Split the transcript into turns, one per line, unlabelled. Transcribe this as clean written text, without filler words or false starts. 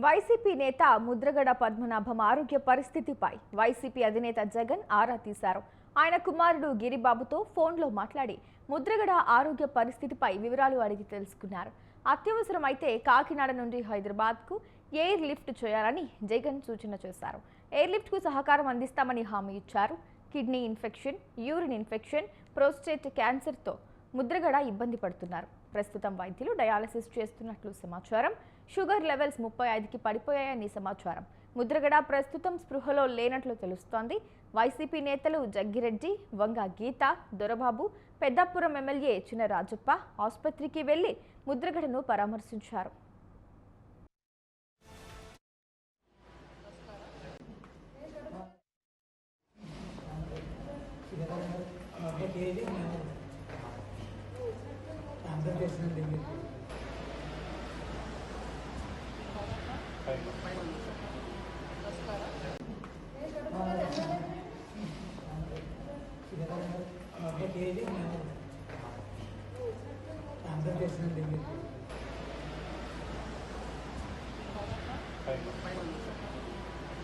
YCP నేత ముద్రగడ పద్మనాభం ఆరోగ్య పరిస్థితిపై వైసీపీ అధినేత జగన్ ఆరా తీశారు. ఆయన కుమారుడు గిరిబాబుతో ఫోన్లో మాట్లాడి ముద్రగడ ఆరోగ్య పరిస్థితిపై వివరాలు అడిగి తెలుసుకున్నారు. అత్యవసరమైతే కాకినాడ నుండి హైదరాబాద్కు ఎయిర్ లిఫ్ట్ చేయాలని జగన్ సూచన చేశారు. ఎయిర్ లిఫ్ట్కు సహకారం అందిస్తామని హామీ ఇచ్చారు. Kidney infection, urine infection, prostate క్యాన్సర్తో ముద్రగడ ఇబ్బంది పడుతున్నారు. ప్రస్తుతం వైద్యులు డయాలసిస్ చేస్తున్నట్లు సమాచారం. షుగర్ లెవెల్స్ 35కి పడిపోయాయని సమాచారం. ముద్రగడ ప్రస్తుతం స్పృహలో లేనట్లు తెలుస్తోంది. వైసీపీ నేతలు జగ్గిరెడ్డి, వంగ గీత, దొరబాబు, పెద్దాపురం ఎమ్మెల్యే చినరాజప్ప ఆసుపత్రికి వెళ్లి ముద్రగడను పరామర్శించారు.
Bye.